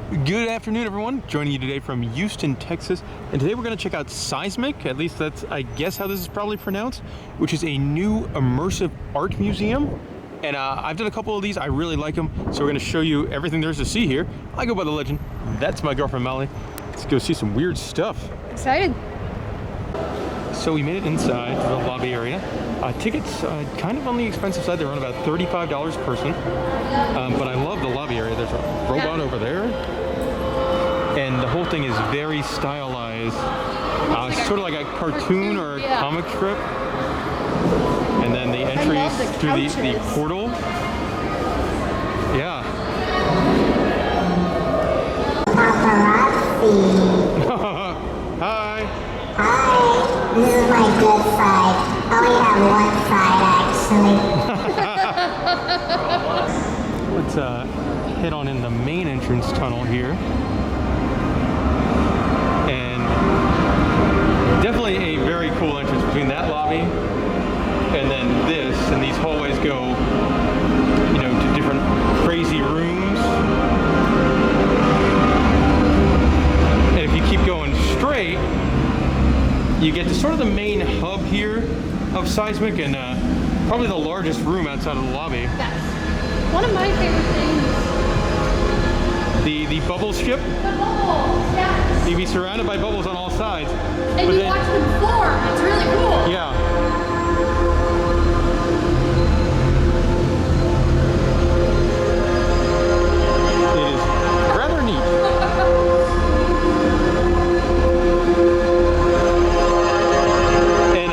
Good afternoon, everyone. Joining you today from Houston, Texas. And today we're going to check out Seismique, at least that's, I guess, how this is probably pronounced, which is a new immersive art museum. And I've done a couple of these. I really like them. So we're going to show you everything there is to see here. I go by the legend. That's my girlfriend, Molly. Let's go see some weird stuff. Excited. So we made it inside the lobby area. Tickets kind of on the expensive side. They run about $35 per person. But I love the lobby area. There's a robot over there. And the whole thing is very stylized. Sort of like a cartoon or a comic strip. And then the entry is through the portal. Yeah. Hi. Hi. This is my good side. I only have one side, actually. Let's head on in the main entrance tunnel here. And definitely a very cool entrance between that lobby and then this. And these hallways go, you know, to different crazy rooms. And if you keep going straight, you get to sort of the main hub here of Seismique and probably the largest room outside of the lobby. Yes. One of my favorite things. The bubble ship? The bubbles, yes. You'd be surrounded by bubbles on all sides. And you watch them form. It's really cool. Yeah. It is rather neat. And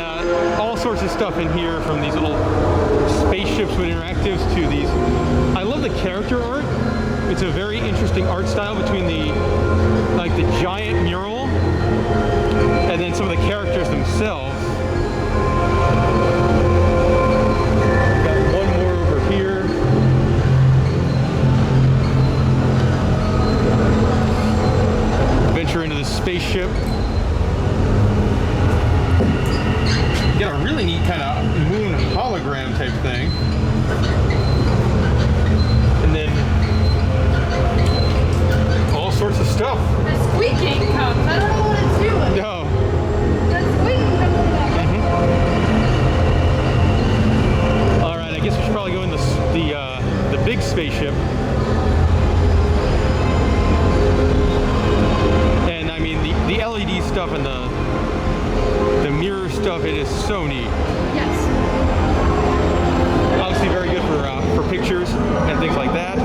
all sorts of stuff in here, from these little spaceships with interactives to these. I love the character art. It's a very interesting art style between the giant mural and then some of the characters themselves. Got one more over here. Venture into the spaceship. Got a really neat kind of moon hologram type thing. And then all sorts of stuff. The squeaking comes. I don't know what it's doing. No. The squeaking comes in that. All right, I guess we should probably go in the big spaceship. And I mean the LED stuff and the mirror stuff. It is so neat. Yes. Obviously very good for pictures and things like that.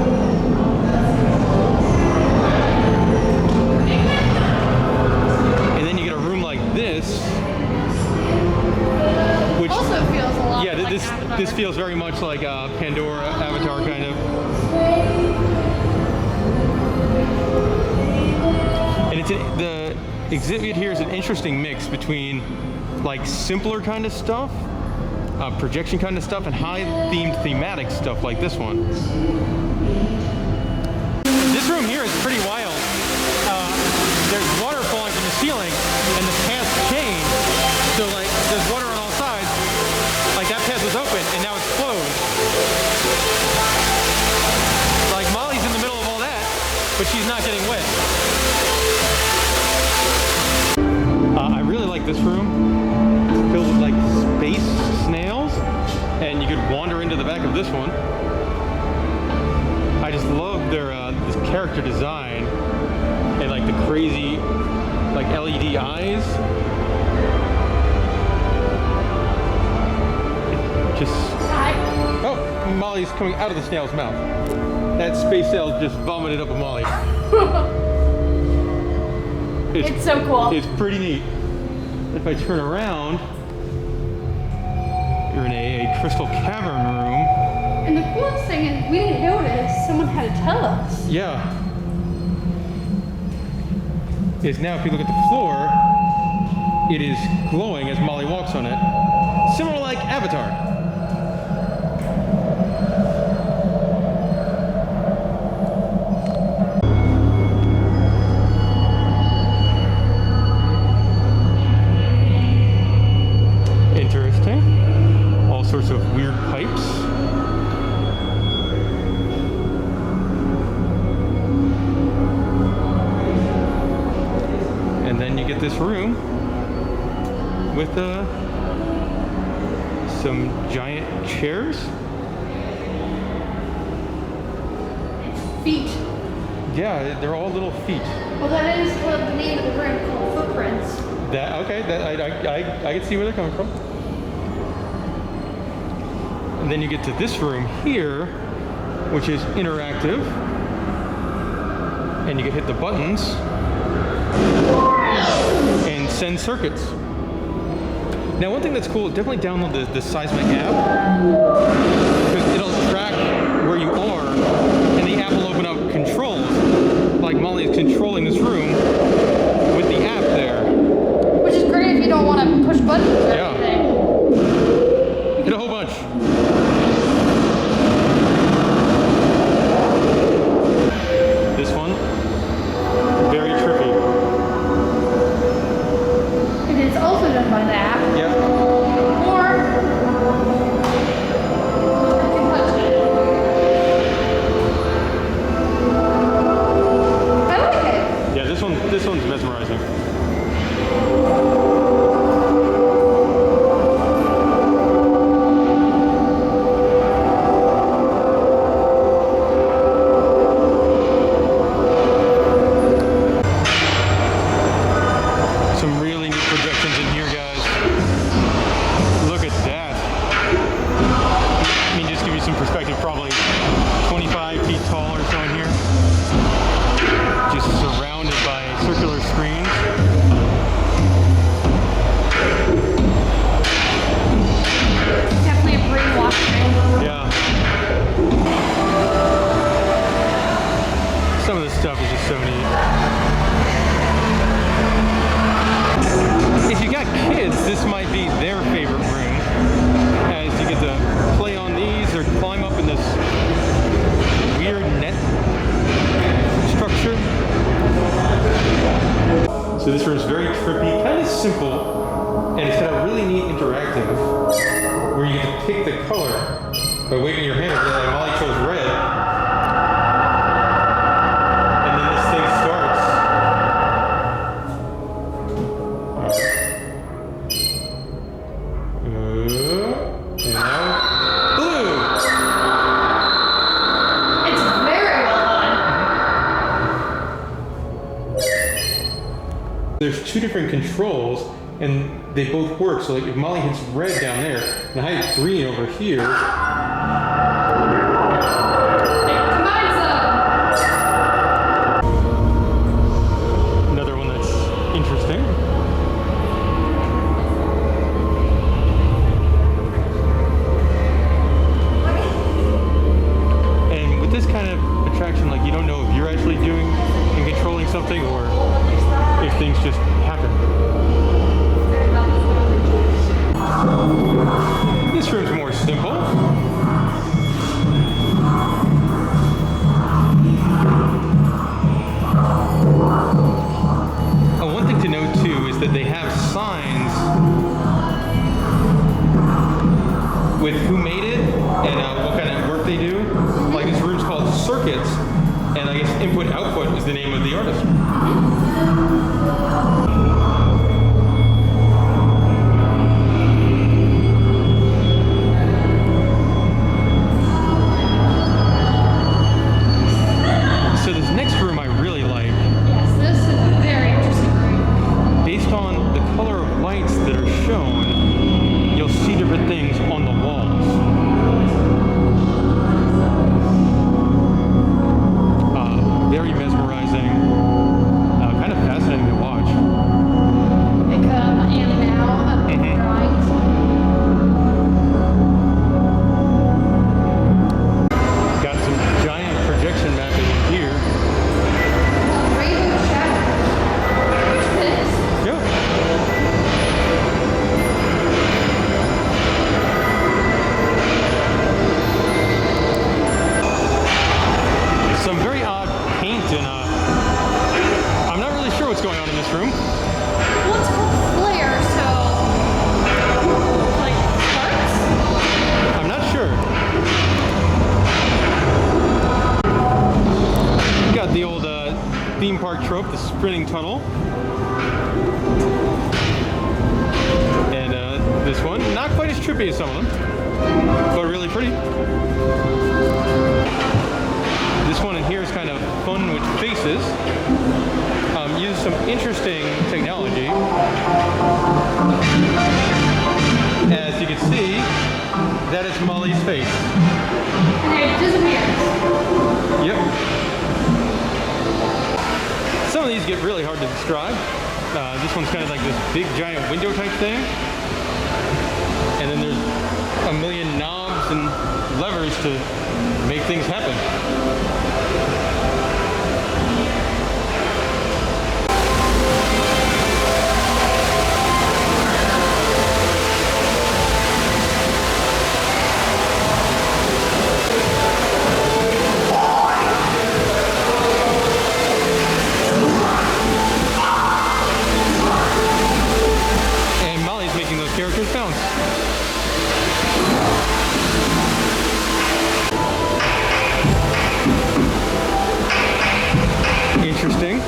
And then you get a room like this, which Also feels a lot like this Avatar. feels very much like Pandora, Avatar kind of. And the exhibit here is an interesting mix between like simpler kind of stuff, projection kind of stuff, and high-themed thematic stuff like this one. This room here is pretty wild. There's water falling from the ceiling, and the paths change. So like, there's water on all sides. Like that path was open, and now it's closed. Like Molly's in the middle of all that, but she's not getting wet. I really like this room. It's filled with like space snails, and you could wander into the back of this one. I just love their this character design and like the crazy like LED eyes. Just oh, Molly's coming out of the snail's mouth. That space snail just vomited up a Molly. It's so cool. It's pretty neat. If I turn around, you're in a crystal cavern room. And the coolest thing is we didn't notice. Someone had to tell us. Yeah. Is now, if you look at the floor, it is glowing as Molly walks on it. Similar like Avatar. Interesting. All sorts of weird pipes. this room with some giant chairs. Feet. Yeah, they're all little feet. Well, that is what the name of the room called, Footprints. Okay, I can see where they're coming from. And then you get to this room here, which is interactive, and you can hit the buttons and send circuits. Now, one thing that's cool, definitely download the Seismique app, because it'll track where you are, and the app will open up controls, like Molly is controlling this room with the app there. Which is great if you don't want to push buttons or anything. Hit a whole bunch. This one, very trippy. It is also done by the app. Yeah. Or I can touch it. I like it. Yeah, this one's mesmerizing. Some really neat projections in here, guys. Look at that. I mean, just give you some perspective, probably 25 feet tall or so in here. Just surrounded by circular screens. Definitely a brainwashing. Yeah. Some of this stuff is just so neat. If you got kids, this might be their favorite room, as you get to play on these or climb up in this weird net structure. So this room is very trippy, kind of simple, and it's got a really neat interactive where you get to pick the color by waving your hand over there. Like Molly chose red, and then this thing starts. And now, blue! It's very well done. There's two different controls, and they both work. So like if Molly hits red down there, and I hit green over here, It combines them. another one that's interesting. And with this kind of attraction, like you don't know if you're actually doing and controlling something or if things just happen. This room's more simple. One thing to note too is that they have signs with who made it and what kind of work they do. Like this room's called Circuits, and I guess Input Output is the name of the artist. So this next room I really like. Yes, this is a very interesting room. Based on the color of lights that are shown, you'll see different things on the walls. Very mesmerizing, kind of fascinating to watch. They come in and out of the drawings. Got some giant projection mapping in here. Rainbow shadow. Which fits. Yeah. Some very odd paint and I'm not really sure what's going on in this room. Well, it's called flare, so like sparks? I'm not sure. Got the old theme park trope, the sprinting tunnel. And this one, not quite as trippy as some of them, but really pretty. This one in here is kind of fun with faces. Uses some interesting technology. As you can see, that is Molly's face. And then it disappears. Yep. Some of these get really hard to describe. This one's kind of like this big giant window type thing. And then there's a million knobs and levers to make things happen. Interesting.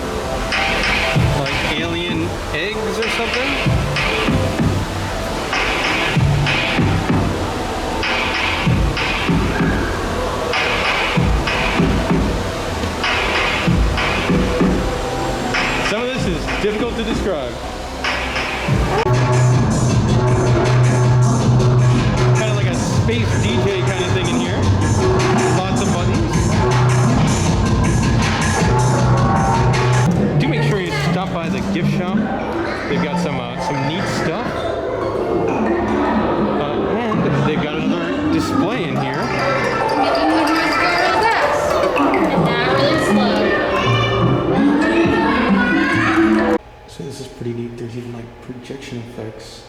Like alien eggs or something. Some of this is difficult to describe. Kind of like a space DJ kind of thing in here. Lots of buttons. Do make sure you stop by the gift shop. They've got some neat stuff. And they've got another display in here. Making the horse go real fast. And now really slow. So this is pretty neat. There's even like projection effects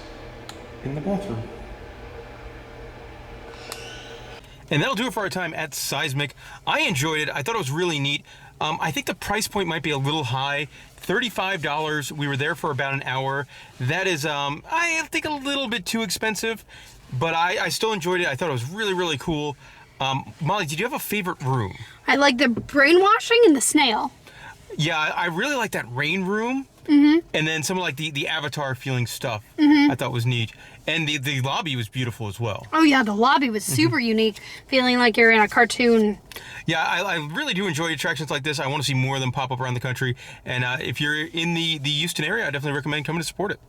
in the bathroom. And that'll do it for our time at Seismique. I enjoyed it. I thought it was really neat. I think the price point might be a little high. $35. We were there for about an hour. That is, I think, a little bit too expensive, but I still enjoyed it. I thought it was really, really cool. Molly, did you have a favorite room? I like the brainwashing and the snail. Yeah, I really like that rain room. Mm-hmm. And then some of like the Avatar feeling stuff. I thought was neat. And the lobby was beautiful as well. Oh yeah, the lobby was super unique, feeling like you're in a cartoon. Yeah, I really do enjoy attractions like this. I want to see more of them pop up around the country. And if you're in the Houston area, I definitely recommend coming to support it.